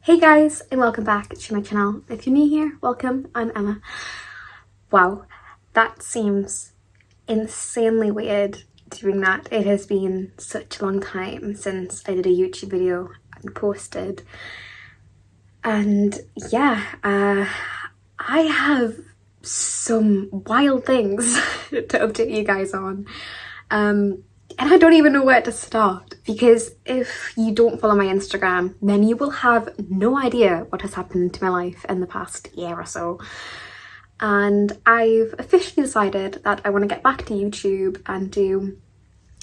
Hey guys, and welcome back to my channel. If you're new here, welcome, I'm Emma. Wow, that seems insanely weird doing that. It has been such a long time since I did a YouTube video and posted. And yeah, I have some wild things to update you guys on. And I don't even know where to start, because if you don't follow my Instagram, then you will have no idea what has happened to my life in the past year or so. And I've officially decided that I want to get back to YouTube and do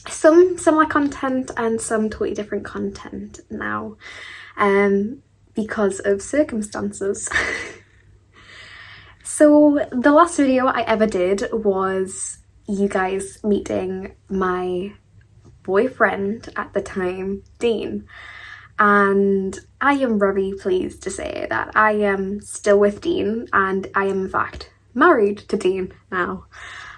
some similar content and some totally different content now, because of circumstances. So the last video I ever did was you guys meeting my boyfriend at the time, Dean, and I am very pleased to say that I am still with Dean, and I am in fact married to Dean now.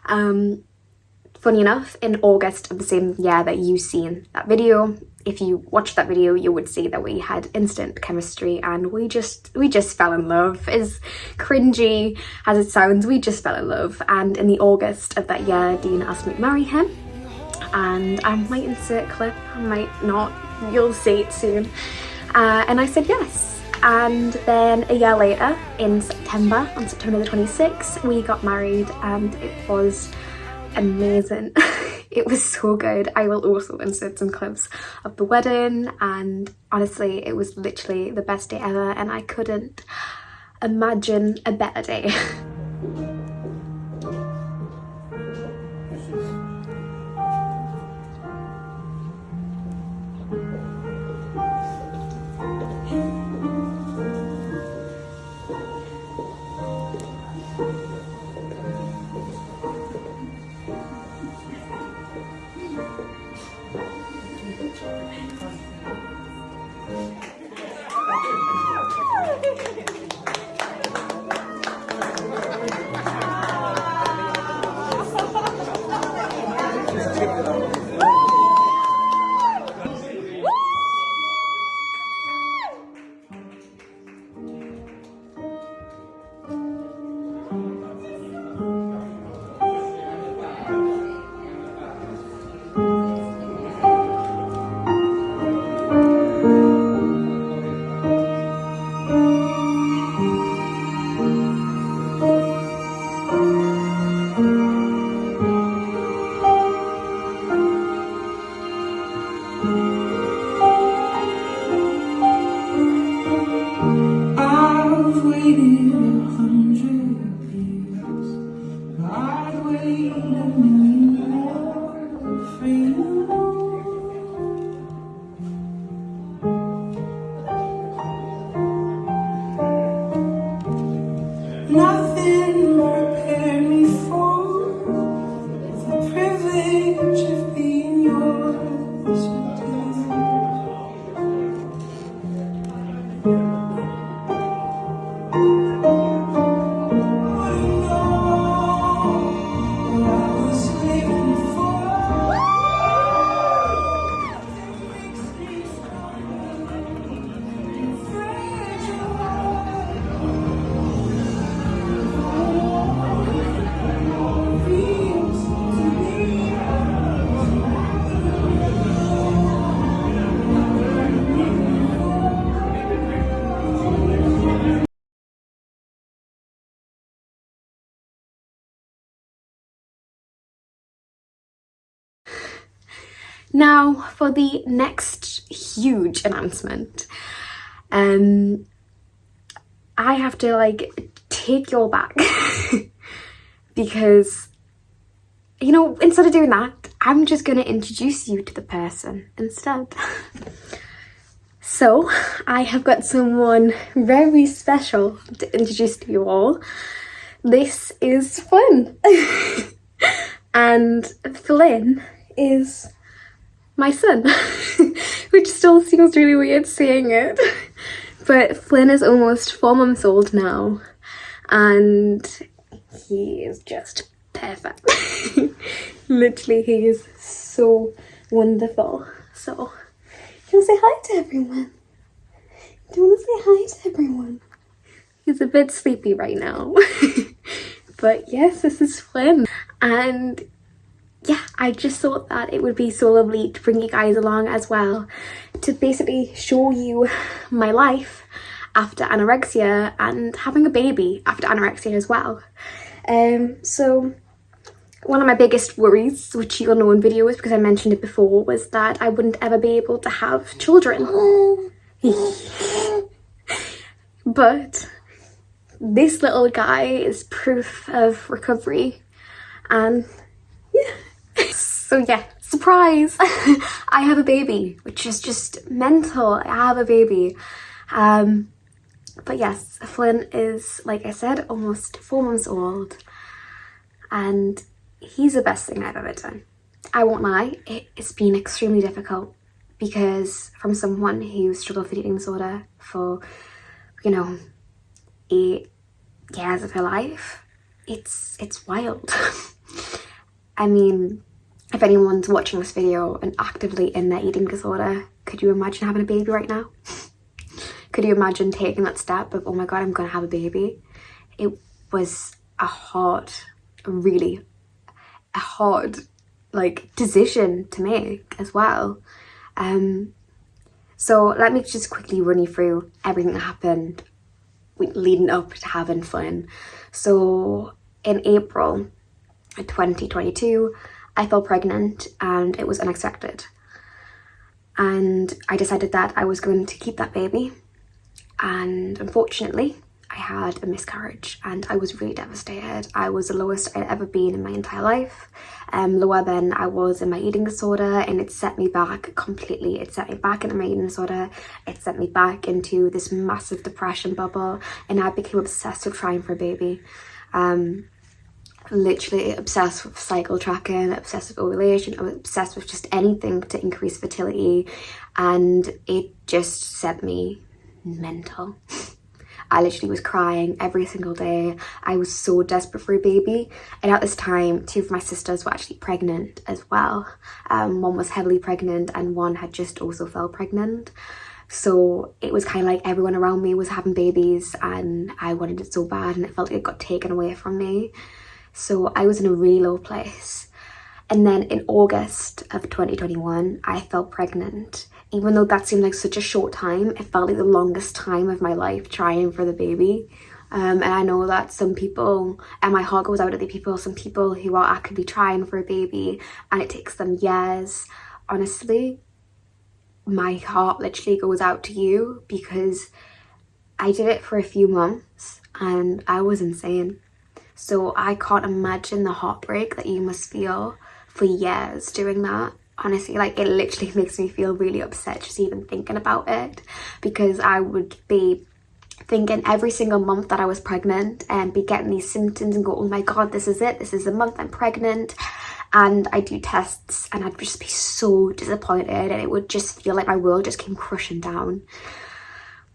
Funny enough, in August of the same year that you've seen that video, if you watched that video, you would see that we had instant chemistry and we just fell in love. As cringy as it sounds, we just fell in love. And in the August of that year, Dean asked me to marry him, and I might insert a clip, I might not, you'll see it soon. And I said yes. And then a year later, in September, on September the 26th, we got married, and it was amazing. It was so good. I will also insert some clips of the wedding, and honestly it was literally the best day ever, and I couldn't imagine a better day. Nothing prepared me for the privilege of being yours today. I know what I was living for. Nothing makes me stronger and fragile. Now for the next huge announcement. I have to take you all back because, you know, instead of doing that, I'm just going to introduce you to the person instead. So I have got someone very special to introduce to you all. This is Flynn. And Flynn is my son, which still seems really weird saying it, but Flynn is almost 4 months old now, and he is just perfect. Literally, he is so wonderful. So, can I say hi to everyone? Do you want to say hi to everyone? He's a bit sleepy right now. But yes, this is Flynn. And yeah, I just thought that it would be so lovely to bring you guys along as well, to basically show you my life after anorexia and having a baby after anorexia as well. So one of my biggest worries, which you'll know in videos because I mentioned it before, was that I wouldn't ever be able to have children. But this little guy is proof of recovery, and yeah. So yeah, surprise! I have a baby, which is just mental. I have a baby. But yes, Flynn is, like I said, almost 4 months old, and he's the best thing I've ever done. I won't lie, it's been extremely difficult, because from someone who struggled with eating disorder for, 8 years of her life, it's wild. I mean, if anyone's watching this video and actively in their eating disorder, could you imagine having a baby right now? Could you imagine taking that step of, oh my god, I'm gonna have a baby? It was a hard decision to make as well. So let me just quickly run you through everything that happened leading up to having Flynn. So in April 2022, I fell pregnant, and it was unexpected. And I decided that I was going to keep that baby. And unfortunately, I had a miscarriage, and I was really devastated. I was the lowest I'd ever been in my entire life, lower than I was in my eating disorder, and it set me back completely. It set me back into my eating disorder. It sent me back into this massive depression bubble, and I became obsessed with trying for a baby. Literally obsessed with cycle tracking, obsessed with ovulation, obsessed with just anything to increase fertility, and it just set me mental. I literally was crying every single day. I was so desperate for a baby, and at this time 2 of my sisters were actually pregnant as well. One was heavily pregnant, and one had just also fell pregnant. So it was kind of like everyone around me was having babies, and I wanted it so bad, and it felt like it got taken away from me. So I was in a really low place. And then in August of 2021, I fell pregnant. Even though that seemed like such a short time, it felt like the longest time of my life trying for the baby. And I know that some people, and my heart goes out to the people, some people who are actively trying for a baby and it takes them years. Honestly, my heart literally goes out to you, because I did it for a few months and I was insane. So I can't imagine the heartbreak that you must feel for years doing that. Honestly, like, it literally makes me feel really upset just even thinking about it, because I would be thinking every single month that I was pregnant and be getting these symptoms and go, oh my god, this is it, this is the month I'm pregnant. And I do tests and I'd just be so disappointed, and it would just feel like my world just came crushing down.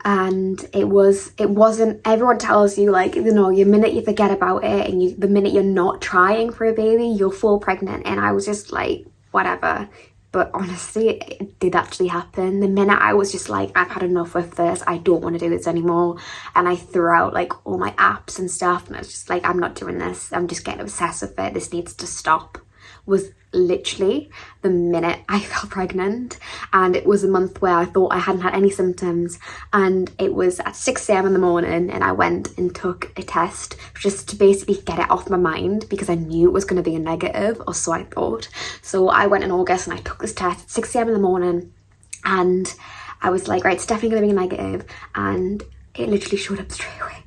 And it wasn't, everyone tells you, like, the minute you forget about it and the minute you're not trying for a baby, you'll fall pregnant. And I was just like, whatever. But honestly, it did actually happen. The minute I was just like, I've had enough with this, I don't want to do this anymore, and I threw out like all my apps and stuff, and I was just like, I'm not doing this, I'm just getting obsessed with it, this needs to stop, was literally the minute I fell pregnant. And it was a month where I thought I hadn't had any symptoms, and it was at 6 a.m. in the morning, and I went and took a test just to basically get it off my mind, because I knew it was going to be a negative, or so I thought. So I went in August and I took this test at 6 a.m. in the morning, and I was like, right, it's definitely going to be a negative, and it literally showed up straight away.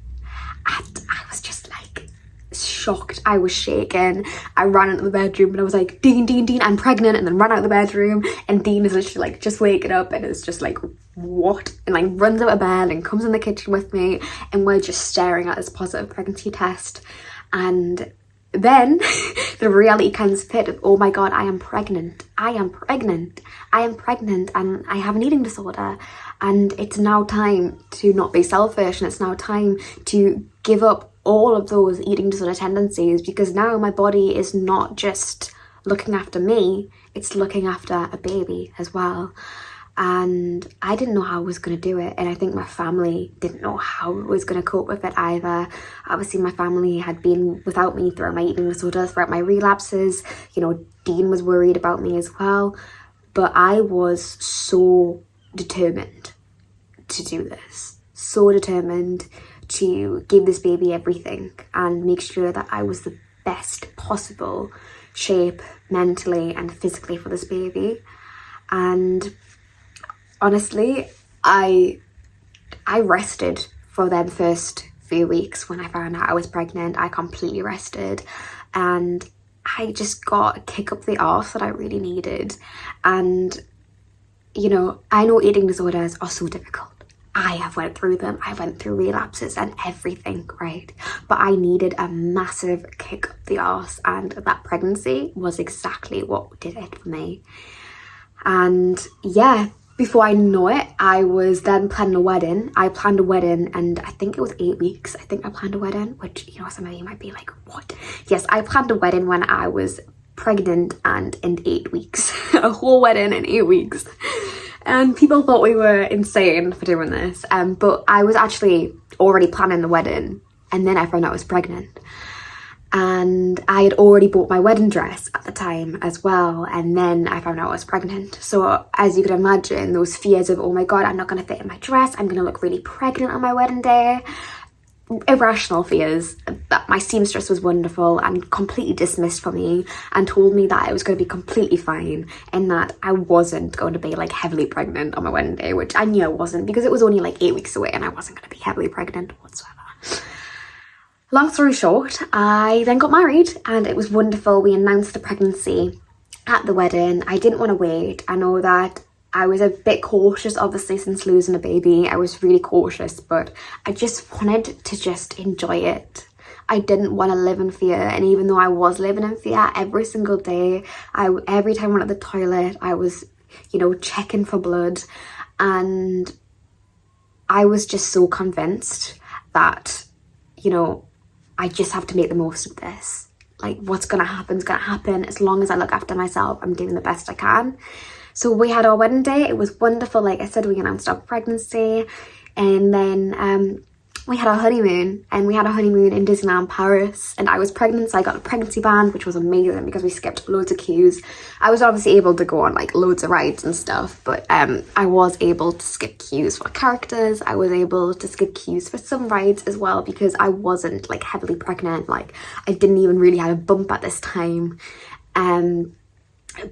And I was just like shocked. I was shaking. I ran into the bedroom and I was like, Dean, Dean, Dean, I'm pregnant, and then ran out of the bedroom, and Dean is literally like just waking up and is just like, what? And like runs out of bed and comes in the kitchen with me, and we're just staring at this positive pregnancy test. And then the reality comes pit of, oh my god, I am pregnant, I am pregnant, I am pregnant, and I have an eating disorder, and it's now time to not be selfish, and it's now time to give up all of those eating disorder tendencies, because now my body is not just looking after me, it's looking after a baby as well. and I didn't know how I was going to do it, and I think my family didn't know how I was going to cope with it either. Obviously my family had been without me throughout my eating disorder, throughout my relapses. You know, Dean was worried about me as well, but I was so determined to do this, so determined to give this baby everything and make sure that I was the best possible shape mentally and physically for this baby. And honestly, I rested for them first few weeks. When I found out I was pregnant, I completely rested, and I just got a kick up the arse that I really needed. And you know, I know eating disorders are so difficult. I have went through them. I went through relapses and everything, right? But I needed a massive kick up the arse, and that pregnancy was exactly what did it for me. And yeah, before I know it, I was then planning a wedding. I planned a wedding, and I think it was 8 weeks. I think I planned a wedding, which, you know, some of you might be like, what? Yes, I planned a wedding when I was pregnant and in 8 weeks. A whole wedding in 8 weeks. And people thought we were insane for doing this. But I was actually already planning the wedding, and then I found out I was pregnant. And I had already bought my wedding dress at the time as well, and then I found out I was pregnant. So as you can imagine, those fears of, oh my god, I'm not going to fit in my dress, I'm going to look really pregnant on my wedding day, irrational fears. That my seamstress was wonderful and completely dismissed for me and told me that I was going to be completely fine, and that I wasn't going to be like heavily pregnant on my wedding day, which I knew I wasn't, because it was only like 8 weeks away and I wasn't going to be heavily pregnant whatsoever. Long story short, I then got married, and it was wonderful. We announced the pregnancy at the wedding. I didn't want to wait. I know that I was a bit cautious, obviously, since losing a baby. I was really cautious, but I just wanted to just enjoy it. I didn't want to live in fear, and even though I was living in fear every single day, every time I went to the toilet, I was, you know, checking for blood, and I was just so convinced that, you know, I just have to make the most of this. Like, what's gonna happen is gonna happen. As long as I look after myself, I'm doing the best I can. So we had our wedding day. It was wonderful. Like I said, we announced our pregnancy, and then we had our honeymoon, and we had a honeymoon in Disneyland Paris, and I was pregnant, so I got a pregnancy band, which was amazing because we skipped loads of queues. I was obviously able to go on like loads of rides and stuff, but I was able to skip queues for characters. I was able to skip queues for some rides as well, because I wasn't like heavily pregnant. Like, I didn't even really have a bump at this time.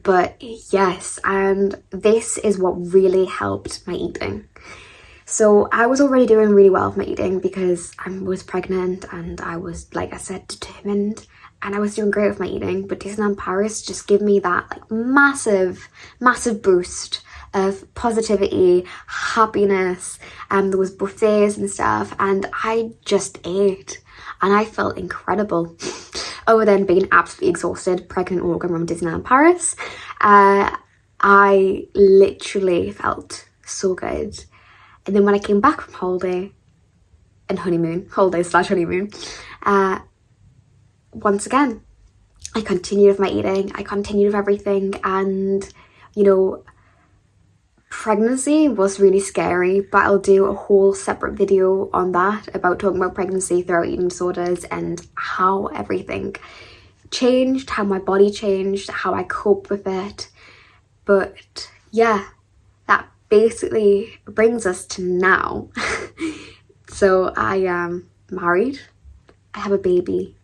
But yes, and this is what really helped my eating. So I was already doing really well with my eating because I was pregnant, and I was, like I said, determined, and I was doing great with my eating. But Disneyland Paris just gave me that like massive boost of positivity, happiness, and there was buffets and stuff, and I just ate, and I felt incredible. Other than being absolutely exhausted, pregnant walking around Disneyland Paris, I literally felt so good. And then when I came back from holiday / honeymoon, once again, I continued with my eating, I continued with everything, and, you know, pregnancy was really scary, but I'll do a whole separate video on that, about talking about pregnancy throughout eating disorders and how everything changed, how my body changed, how I cope with it. But yeah, that basically brings us to now. So I am married, I have a baby,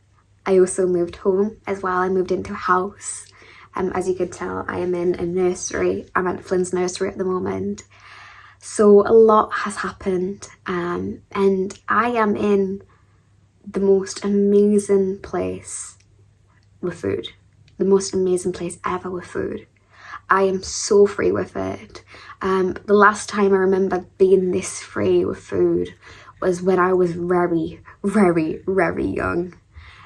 I also moved home as well. I moved into a house. As you could tell, I am in a nursery. I'm at Flynn's nursery at the moment. So a lot has happened, and I am in the most amazing place with food. The most amazing place ever with food. I am so free with it. The last time I remember being this free with food was when I was very, very, very young.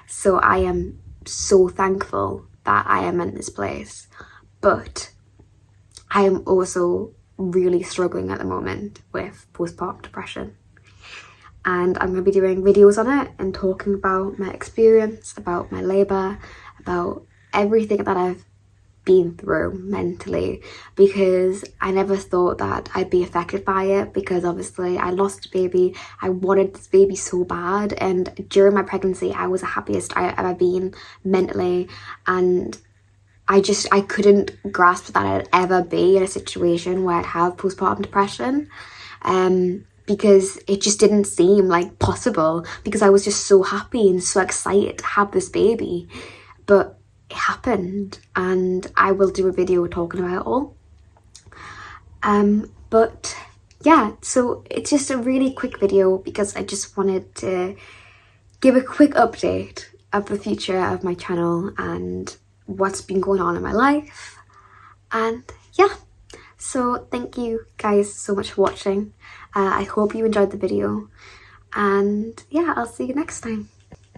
So I am so thankful that I am in this place. But I am also really struggling at the moment with postpartum depression. And I'm going to be doing videos on it and talking about my experience, about my labour, about everything that I've been through mentally, because I never thought that I'd be affected by it, because obviously I lost a baby. I wanted this baby so bad, and during my pregnancy I was the happiest I've ever been mentally, and I couldn't grasp that I'd ever be in a situation where I'd have postpartum depression, because it just didn't seem like possible, because I was just so happy and so excited to have this baby. But it happened, and I will do a video talking about it all. But yeah, so it's just a really quick video because I just wanted to give a quick update of the future of my channel and what's been going on in my life. And yeah, so thank you guys so much for watching. I hope you enjoyed the video, and yeah, I'll see you next time.